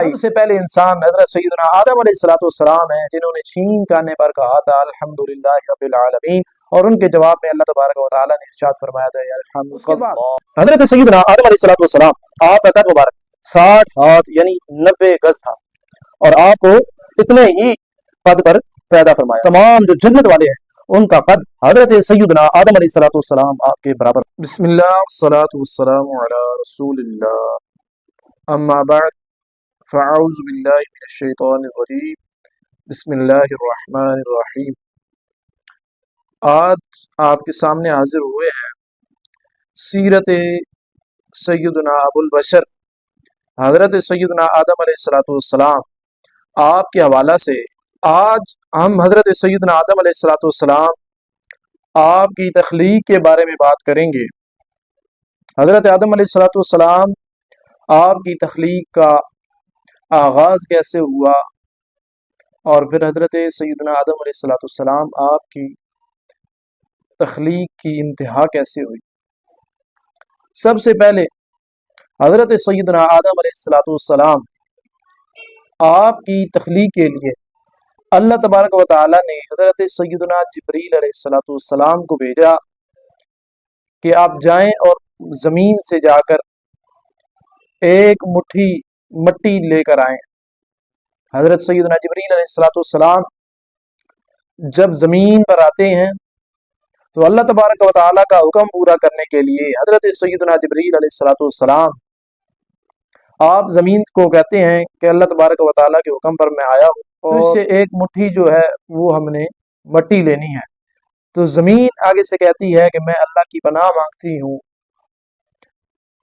सबसे पहले इंसान हजरत सैयदना आदम अलैहिस्सलाम हैं, जिन्होंने छींक आने पर कहा था अल्हम्दुलिल्लाह रब्बिल आलमीन, और उनके जवाब में अल्लाह तबारक व तआला ने इरशाद फरमाया था उसके बाद हजरत सैयदना आदम अलैहिस्सलाम आपका कद मुबारक 60 हाथ यानी 90 गज था, और आपको इतने ही कद पर पैदा फरमाया। तमाम जो जन्नत वाले हैं उनका कद हजरत सैयदना आदम अलैहिस्सलाम आपके बराबर। बिस्मिल्लाह वस्सलातु वस्सलामु अला रसूलिल्लाह, अम्मा बाद, फ़अऊज़ु बिल्लाहि मिनश शैतानिर रजीम, बिस्मिल्लाहिर रहमानिर रहीम। आज आपके सामने हाजिर हुए हैं सीरत सैयदना अबुल बशर हजरत सैयदना आदम अलैहिस्सलाम आपके हवाला से। आज हम हजरत सैयदना आदम अलैहिस्सलाम आपकी तख्लीक के बारे में बात करेंगे। हजरत आदम अलैहिस्सलाम आपकी तख्लीक का आगाज़ कैसे हुआ, और फिर हजरत सैयदना आदम अलैहिस्सलाम आपकी तख्लीक की इंतहा कैसे हुई। सबसे पहले हजरत सैयदना आदम अलैहिस्सलाम आपकी तख्लीक के लिए अल्लाह तबारक व तआला ने हजरत सैयदना जिब्रील अलैहिस्सलाम को भेजा कि आप जाएं और ज़मीन से जाकर एक मुट्ठी मट्टी लेकर आएं। हजरत सैयदना जिब्रील अलैहिस्सलाम जब ज़मीन पर आते हैं तो अल्लाह तबारक व तआला का हुक्म पूरा करने के लिए हजरत सैयदना जिब्रील अलैहिस्सलाम आप ज़मीन को कहते हैं कि अल्लाह तबारक व तआला के हुक्म पर मैं आया हूँ, तो इससे एक मुट्ठी जो है वो हमने मट्टी लेनी है। तो ज़मीन आगे से कहती है कि मैं अल्लाह की पनाह मांगती हूँ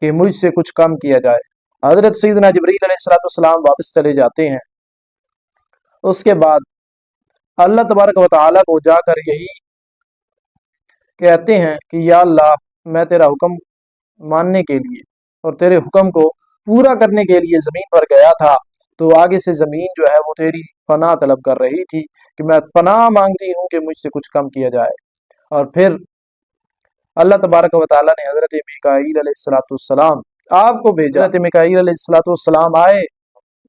कि मुझसे कुछ कम किया जाए। हजरत सैयदना जिब्रील अलैहिस्सलाम वापस चले जाते हैं। उसके बाद अल्लाह तबारक व तआला को जाकर यही कहते हैं कि या अल्लाह, मैं तेरा हुक्म मानने के लिए और तेरे हुक्म को पूरा करने के लिए ज़मीन पर गया था, तो आगे से ज़मीन जो है वो तेरी पनाह तलब कर रही थी कि मैं पनाह मांगती हूँ कि मुझसे कुछ कम किया जाए। और फिर अल्लाह तबारक व तआला ने हज़रत मीकाईल अलैहिस्सलाम आपको भेजा। हज़रत मीकाईल अलैहिस्सलाम आए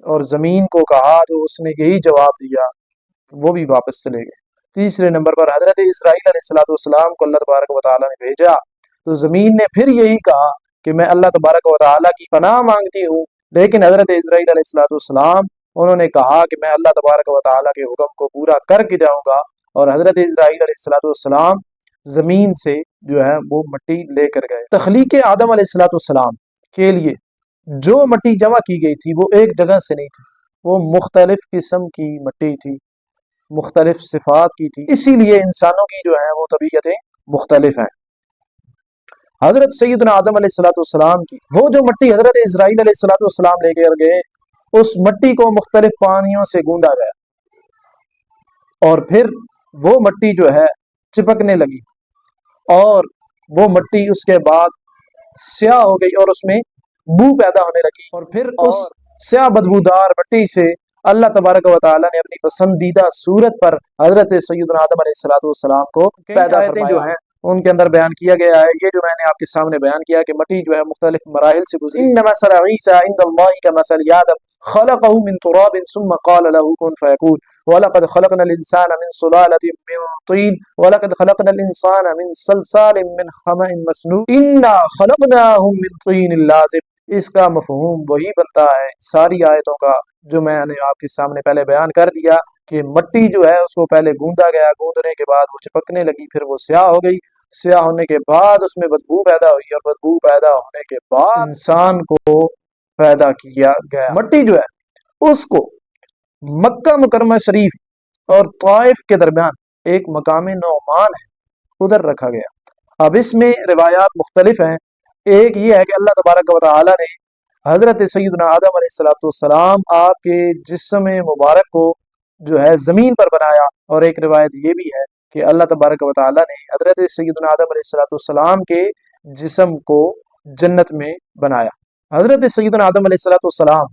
और ज़मीन को कहा तो उसने यही जवाब दिया, तो वो भी वापस चले गए। तीसरे नंबर पर हज़रत इसराईल अलैहिस्सलाम को अल्लाह तबारक व तआला ने भेजा, तो ज़मीन ने फिर यही कहा कि मैं अल्लाह तबारक व तआला की पनाह मांगती हूँ। लेकिन हज़रत इसराईल अलैहिस्सलाम उन्होंने कहा कि मैं अल्लाह तबारक व तआला के हुक्म को पूरा करके जाऊँगा, और हज़रत इसराईल अलैहिस्सलाम ज़मीन से जो है वो मिट्टी लेकर गए। तख्लीक आदम अलैहिस्सलाम के लिए जो मिट्टी जमा की गई थी वो एक जगह से नहीं थी, वो मुख्तलिफ किस्म की मिट्टी थी, मुख्तलिफ सिफात की थी, इसीलिए इंसानों की जो है वो तबीयतें मुख्तलिफ हैं। हजरत सैयदना आदम अलैहिस्सलाम की वो जो मिट्टी हजरत इसराईल अलैहिस्सलाम लेकर गए, उस मिट्टी को मुख्तलिफ पानियों से गूंदा गया, और फिर वो मिट्टी जो है चिपकने लगी, और वो मिट्टी उसके बाद स्याह हो गई और उसमें बू पैदा होने लगी। और फिर उस स्याह बदबूदार मिट्टी से अल्लाह तबारक व तआला ने अपनी पसंदीदा सूरत पर हजरत सैयदना आदम अलैहिस्सलाम को पैदा फरमाया। जो है उनके अंदर बयान किया गया है, ये जो मैंने आपके सामने बयान किया कि मिट्टी जो है मुख्तलिफ मराहिल से गुजरी। इन्न मसल ईसा इंदल्लाहि कमसल आदम खलक़हु मिन तुराबिन सुम्मा क़ाल लहू कुन फयकून वलक़द खलक़नल इंसान मिन सुलालतिन मिन तीन वलक़द खलक़नल इंसान मिन सलसालिन मिन हमइन मस्नून इन्ना खलक़नाहुम मिन तीनिल लाज़िब। इसका मफ़हूम वही बनता है सारी आयतों का जो मैंने आपके सामने पहले बयान कर दिया कि मिट्टी जो है उसको पहले गूंदा गया, गूंदने के बाद वो चिपकने लगी, फिर वो स्याह हो गई, स्याह होने के बाद उसमें बदबू पैदा हुई, और बदबू पैदा होने के बाद इंसान को पैदा किया गया। मिट्टी जो है उसको मक्का मुकरमा शरीफ और ताइफ के दरमियान एक मकाम नौमान है, उधर रखा गया। अब इसमें रिवायात मुख्तलिफ हैं। एक ये है कि अल्लाह तबारक व तआला ने हजरत सैयदना आदम अलैहिस्सलाम आपके जिस्म मुबारक को जो है ज़मीन पर बनाया, और एक रिवायत ये भी है कि अल्लाह तबारक व तआला ने हजरत सैयदना आदम अलैहिस्सलाम के जिस्म को जन्नत में बनाया। हजरत सैयदना आदम अलैहिस्सलाम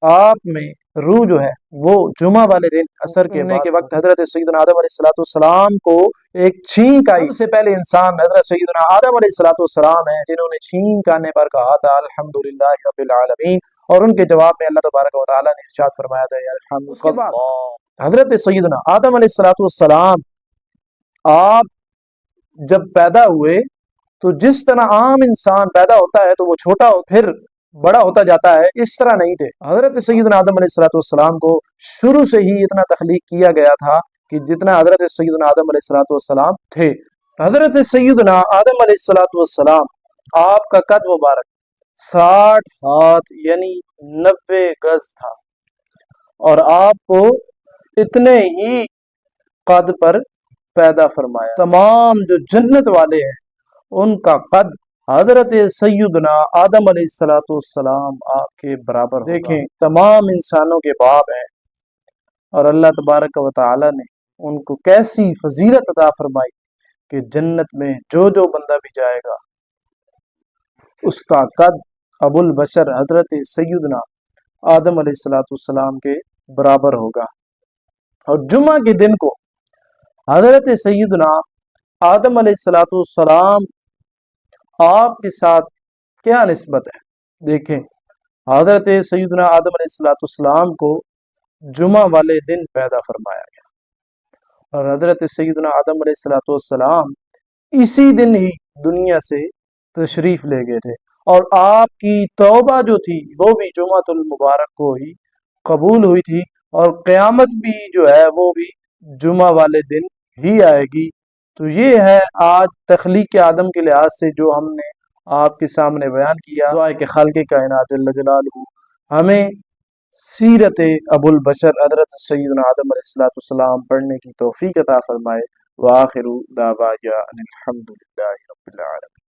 आप में रूह जो है वो जुमा वाले दिन असर के वक्त हजरत सैयदना आदम अलैहिस्सलाम को एक छींक आई। सबसे पहले इंसान हजरत सैयदना आदम अलैहिस्सलाम हैं, जिन्होंने छींक आने पर कहा था अल्हम्दुलिल्लाह रब्बिल आलमीन, اور ان کے جواب میں اللہ تبارک و تعالیٰ نے ارشاد فرمایا تھا یرحمک اس کے بعد حضرت سیدنا آدم علیہ السلام آپ جب پیدا ہوئے تو جس طرح عام انسان پیدا ہوتا ہے تو وہ چھوٹا ہو پھر بڑا ہوتا جاتا ہے، اس طرح نہیں تھے۔ حضرت سیدنا آدم علیہ السلام کو شروع سے ہی اتنا تخلیق کیا گیا تھا کہ جتنا حضرت سیدنا آدم علیہ السلام تھے۔ حضرت سیدنا آدم علیہ السلام آپ کا قد مبارک 60 ہاتھ یعنی 90 گز تھا، اور آپ کو اتنے ہی قد پر پیدا فرمایا۔ تمام جو جنت والے ہیں ان کا قد حضرت سیدنا آدم علیہ السلام آپ کے برابر ہوگا۔ دیکھیں تمام انسانوں کے باپ ہیں، اور اللہ تبارک و تعالی نے ان کو کیسی فضیلت عطا فرمائی کہ جنت میں جو بندہ بھی جائے گا اس کا قد ابو البشر حضرت سیدنا آدم علیہ السلام کے برابر ہوگا۔ اور جمعہ کے دن کو حضرت سیدنا آدم علیہ السلام آپ کے ساتھ کیا نسبت ہے؟ دیکھیں حضرت سیدنا آدم علیہ السلام کو جمعہ والے دن پیدا فرمایا گیا، اور حضرت سیدنا آدم علیہ السلام اسی دن ہی دنیا سے تشریف لے گئے تھے، اور آپ کی توبہ جو تھی وہ بھی جمعۃ المبارک کو ہی قبول ہوئی تھی، اور قیامت بھی جو ہے وہ بھی جمعہ والے دن ہی آئے گی۔ تو یہ ہے آج تخلیق آدم کے لحاظ سے جو ہم نے آپ کے سامنے بیان کیا۔ دعا ہے کہ خالق کائنات جل جلالہ ہمیں سیرت ابو البشر حضرت سیدنا آدم علیہ السلام پڑھنے کی توفیق عطا فرمائے۔ وآخر دعوانا الحمد للہ رب العالمین۔